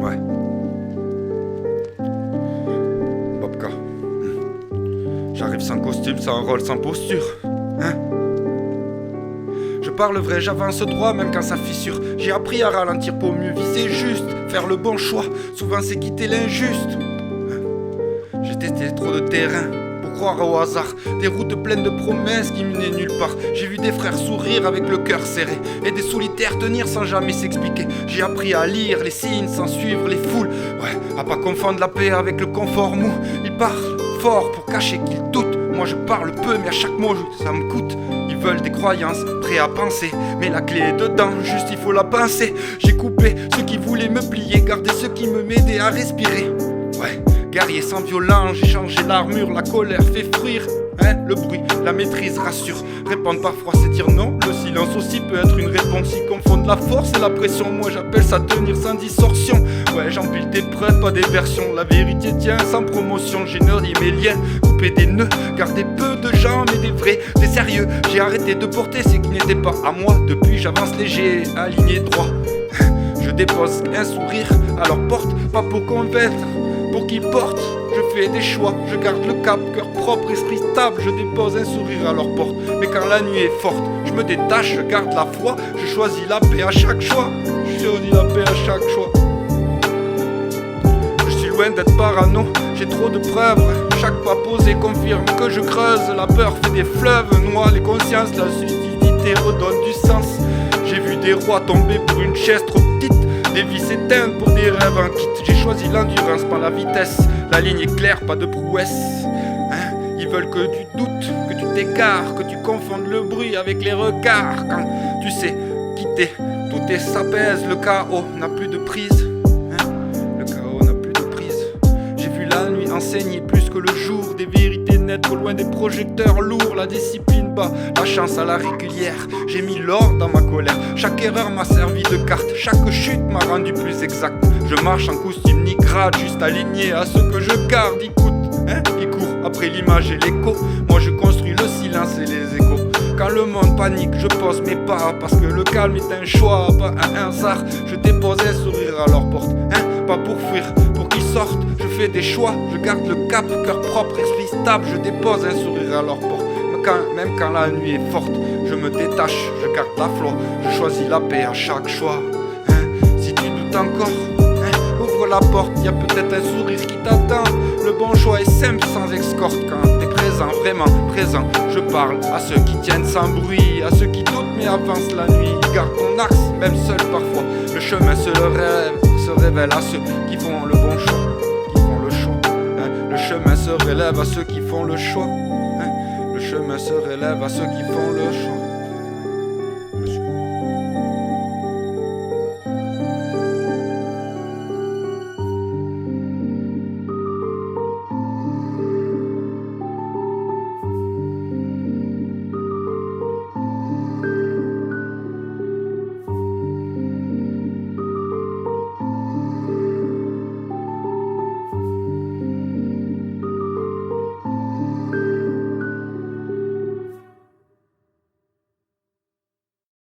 Ouais. Bobka. J'arrive sans costume, sans rôle, sans posture. Hein? Je parle vrai, j'avance droit même quand ça fissure. J'ai appris à ralentir pour mieux viser juste. Faire le bon choix, souvent c'est quitter l'injuste. J'ai testé trop de terrain pour croire au hasard. Des routes pleines de promesses qui menaient nulle part. J'ai vu des frères sourire avec le cœur serré et des solitaires tenir sans jamais s'expliquer. J'ai appris à lire les signes sans suivre les foules. Ouais, à pas confondre la paix avec le confort mou. Ils parlent fort pour cacher qu'ils doutent. Moi je parle peu mais à chaque mot ça me coûte. Ils veulent des croyances, prêts à penser. Mais la clé est dedans, juste il faut la pincer. J'ai coupé ceux qui voulaient me plier, gardé ceux qui me m'aidaient à respirer. Ouais, guerrier sans violence, j'ai changé l'armure. La colère fait fuir, hein, le bruit, la maîtrise rassure. Répondre parfois c'est dire non, le silence aussi peut être une réponse. Ils confondent la force et la pression, moi j'appelle ça tenir sans distorsion. Ouais, j'empile des preuves, pas des versions. La vérité tient sans promotion, j'ai nourri mes liens, coupé des nœuds, gardé peu de gens mais des vrais, des sérieux. J'ai arrêté de porter ce qui n'était pas à moi. Depuis j'avance léger, aligné droit. Je dépose un sourire à leur porte, pas pour convaincre, pour qu'ils portent. Je fais des choix, je garde le cap, cœur propre, esprit stable. Je dépose un sourire à leur porte. Mais quand la nuit est forte, je me détache, je garde la foi. Je choisis la paix à chaque choix. Je choisis la paix à chaque choix. Je suis loin d'être parano, j'ai trop de preuves. Chaque pas posé confirme que je creuse. La peur fait des fleuves, noie les consciences. La lucidité redonne du sens. J'ai vu des rois tomber pour une chaise trop petite, des vies s'éteindre pour des rêves en kit. J'ai choisi l'endurance, pas la vitesse. La ligne est claire, pas de prouesse. Hein? Ils veulent que tu doutes, que tu t'égares, que tu confondes le bruit avec les regards. Quand tu sais quitter, tout s'apaise. Le chaos n'a plus de prise. Hein? Le chaos n'a plus de prise. J'ai vu la nuit enseigner plus que le jour. Des vérités naître loin des projecteurs lourds. La discipline bat la chance à la régulière. J'ai mis l'or dans ma colère. Chaque erreur m'a servi de carte. Chaque chute m'a rendu plus exact. Je marche en costume ni grade, juste aligné à ce que je garde. Écoute, hein, ils courent après l'image et l'écho. Moi je construis le silence et les échos. Quand le monde panique, je pose mes pas. Parce que le calme est un choix, pas un hasard. Je dépose un sourire à leur porte, hein, pas pour fuir, pour qu'ils sortent. Je fais des choix, je garde le cap, cœur propre, esprit stable. Je dépose un sourire à leur porte. Même quand la nuit est forte, je me détache, je garde la foi. Je choisis la paix à chaque choix. Hein, si tu doutes encore, hein, ouvre la porte, y a peut-être un sourire qui t'attend. Le bon choix est simple, sans escorte. Quand t'es présent, vraiment présent, je parle à ceux qui tiennent sans bruit, à ceux qui doutent mais avancent la nuit. Garde ton axe, même seul parfois. Le chemin se révèle à ceux qui font le bon choix, qui font le choix. Hein, le chemin se relève à ceux qui font le choix. Le chemin se relève à ceux qui font le choix.